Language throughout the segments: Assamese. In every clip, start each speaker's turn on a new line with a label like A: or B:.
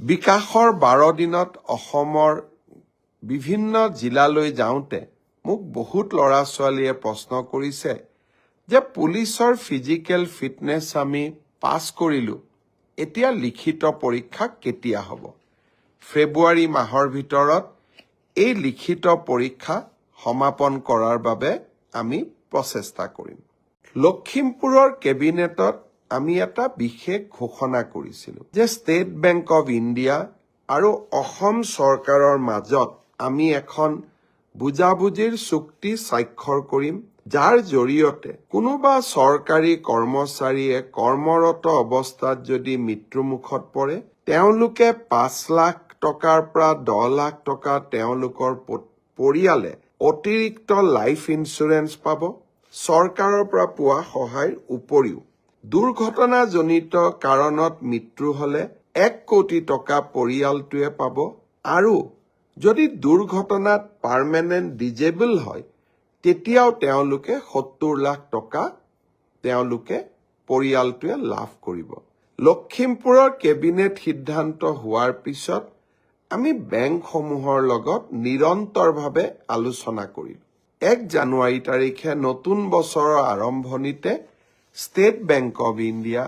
A: বিকাশৰ 12 দিনত অসমৰ বিভিন্ন জিলালৈ যাওঁতে মোক বহুত ল'ৰা ছোৱালীয়ে প্ৰশ্ন কৰিছে যে পুলিচৰ ফিজিকেল ফিটনেছ আমি পাছ কৰিলো, এতিয়া লিখিত পৰীক্ষা কেতিয়া হ'ব? ফেব্ৰুৱাৰী মাহৰ ভিতৰত এই লিখিত পৰীক্ষা সমাপন কৰাৰ বাবে আমি প্ৰচেষ্টা কৰিম। লখিমপুৰৰ কেবিনেটত আমি এটা বিশেষ ঘোষণা কৰিছিলো যে ষ্টেট বেংক অৱ ইণ্ডিয়া আৰু অসম চৰকাৰৰ মাজত আমি এখন বুজাবুজিৰ চুক্তি স্বাক্ষৰ কৰিম, যাৰ জৰিয়তে কোনোবা চৰকাৰী কৰ্মচাৰীয়ে কৰ্মৰত অৱস্থাত যদি মৃত্যুমুখত পৰে, তেওঁলোকে 5 লাখ টকাৰ পৰা 10 লাখ টকা তেওঁলোকৰ পৰিয়ালে অতিৰিক্ত লাইফ ইন্সুৰেন্স পাব। চৰকাৰৰ পৰা পোৱা সহায়ৰ উপৰিও দুৰ্ঘটনাজনিত কাৰণত মৃত্যু হলে 1 কোটি টকা পৰিয়ালটোৱে পাব, আৰু যদি দুৰ্ঘটনাত পাৰ্মানেণ্ট ডিজেবল হয় তেতিয়াও তেওঁলোকে 70 লাখ টকা তেওঁলোকে পৰিয়ালটোৱে লাভ কৰিব। লখিমপুৰৰ কেবিনেট সিদ্ধান্ত হোৱাৰ পিছত আমি বেংকসমূহৰ লগত নিৰন্তৰভাৱে আলোচনা কৰিলো। 1 জানুৱাৰী তাৰিখে নতুন বছৰৰ আৰম্ভণিতে state bank of India,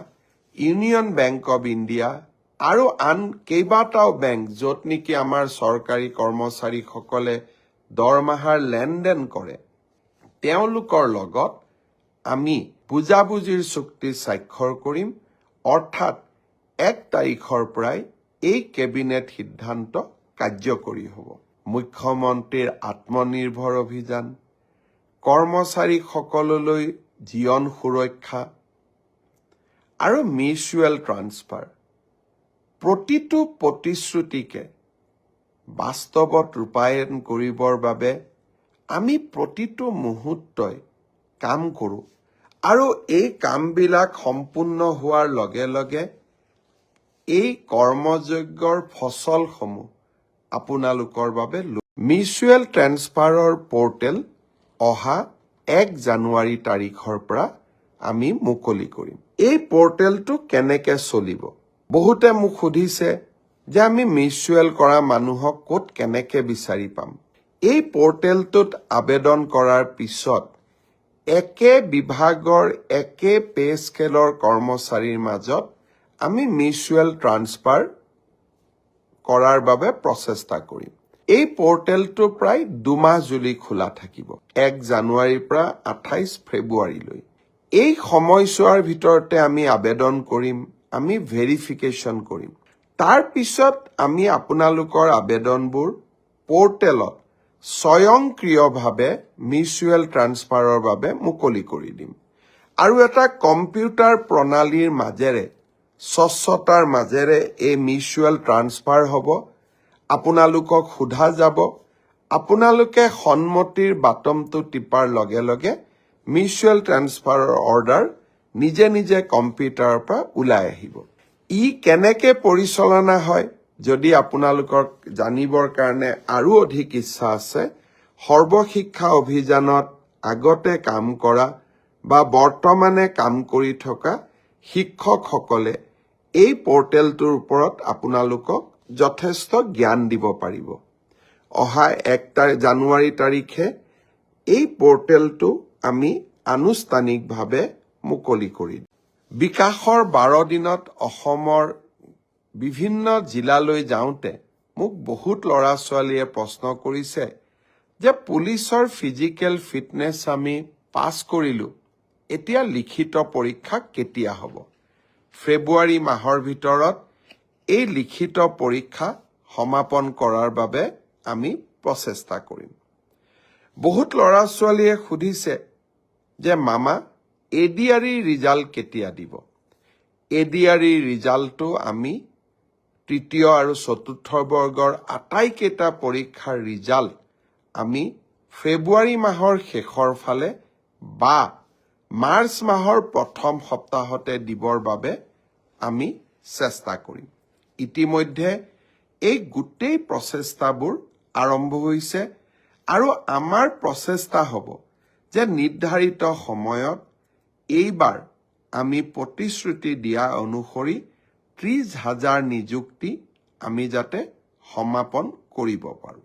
A: union bank of India আৰু আন কেইবাটাও বেংক য'ত নেকি আমাৰ চৰকাৰী কৰ্মচাৰীসকলে দৰমহাৰ লেনদেন কৰে, তেওঁলোকৰ লগত আমি বুজাবুজিৰ চুক্তি স্বাক্ষৰ কৰিম। অৰ্থাৎ 1 তাৰিখৰ পৰাই এই কেবিনেট সিদ্ধান্ত কাৰ্যকৰী হ'ব। মুখ্যমন্ত্ৰীৰ আত্মনিৰ্ভৰ অভিযান, কৰ্মচাৰীসকললৈ জীৱন সুৰক্ষা আৰু মিউচুৱেল ট্ৰান্সফাৰ, প্ৰতিটো প্ৰতিশ্ৰুতিকে বাস্তৱত ৰূপায়ণ কৰিবৰ বাবে আমি প্ৰতিটো মুহূৰ্তই কাম কৰোঁ, আৰু এই কামবিলাক সম্পূৰ্ণ হোৱাৰ লগে লগে এই কৰ্মযজ্ঞৰ ফচলসমূহ আপোনালোকৰ বাবে মিউচুৱেল ট্ৰান্সফাৰৰ পৰ্টেল অহা 1 জানুৱাৰী তাৰিখৰ পৰা আমি মুকলি কৰিম। এই পৰ্টেলটো কেনেকে চলিব? বহুতে মোক সুধিছে যে আমি মিউচুৱেল কৰা মানুহক ক'ত কেনেকে বিচাৰি পাম। এই পৰ্টেলটোত আবেদন কৰাৰ পিছত একে বিভাগৰ একে পে স্কেলৰ কৰ্মচাৰীৰ মাজত আমি মিউচুৱেল ট্ৰান্সফাৰ কৰাৰ বাবে প্ৰচেষ্টা কৰিম। এই পৰ্টেলটো প্ৰায় 2 মাহ জুৰি খোলা থাকিব, 1 জানুৱাৰীৰ পৰা 28 ফেব্ৰুৱাৰীলৈ। এই সময়ছোৱাৰ ভিতৰতে আমি আবেদন কৰিম, আমি ভেৰিফিকেশ্যন কৰিম। তাৰ পিছত আমি আপোনালোকৰ আবেদনবোৰ পৰ্টেলত স্বয়ংক্ৰিয়ভাৱে মিউচুৱেল ট্ৰান্সফাৰৰ বাবে মুকলি কৰি দিম, আৰু এটা কম্পিউটাৰ প্ৰণালীৰ মাজেৰে স্বচ্ছতাৰ মাজেৰে এই মিউচুৱেল ট্ৰান্সফাৰ হ'ব। আপোনালোকক সোধা যাব, আপোনালোকে সন্মতিৰ বাটনটো টিপাৰ লগে লগে মিউচুৱেল ট্ৰান্সফাৰৰ অৰ্ডাৰ নিজে নিজে কম্পিউটাৰৰ পৰা ওলাই আহিব। ই কেনেকে পৰিচালনা হয়, যদি আপোনালোকৰ জানিবৰ কাৰণে আৰু অধিক ইচ্ছা আছে, সৰ্বশিক্ষা অভিযানত আগতে কাম কৰা বা বৰ্তমানে কাম কৰি থকা শিক্ষকসকলে এই পৰ্টেলটোৰ ওপৰত আপোনালোকক যথেষ্ট জ্ঞান দিব পাৰিব। অহা 1 জানুৱাৰী তাৰিখে এই পৰ্টেলটো আমি আনুষ্ঠানিকভাৱে মুকলি কৰিম। বিকাশৰ 12 দিনত অসমৰ বিভিন্ন জিলালৈ যাওঁতে মোক বহুত ল'ৰা ছোৱালীয়ে প্ৰশ্ন কৰিছে যে পুলিচৰ ফিজিকেল ফিটনেছ আমি পাছ কৰিলো, এতিয়া লিখিত পৰীক্ষা কেতিয়া হ'ব? ফেব্ৰুৱাৰী মাহৰ ভিতৰত এই লিখিত পৰীক্ষা সমাপন কৰাৰ বাবে আমি প্ৰচেষ্টা কৰিম। বহুত ল'ৰা ছোৱালীয়ে সুধিছে যে মামা এডিআৰইৰ ৰিজাল্ট কেতিয়া দিব? এডিআৰইৰ ৰিজাল্টটো আমি 3য় আৰু 4ৰ্থ বৰ্গৰ আটাইকেইটা পৰীক্ষাৰ ৰিজাল্ট আমি ফেব্ৰুৱাৰী মাহৰ শেষৰ ফালে বা মাৰ্চ মাহৰ প্ৰথম সপ্তাহতে দিবৰ বাবে আমি চেষ্টা কৰিম। ইতিমধ্যে এই গোটেই প্ৰচেষ্টাবোৰ আৰম্ভ হৈছে, আৰু আমাৰ প্ৰচেষ্টা হ'ব যে নিৰ্ধাৰিত সময়ত এইবাৰ আমি প্ৰতিশ্ৰুতি দিয়া অনুসৰি 30,000 নিযুক্তি আমি যাতে সমাপন কৰিব পাৰোঁ।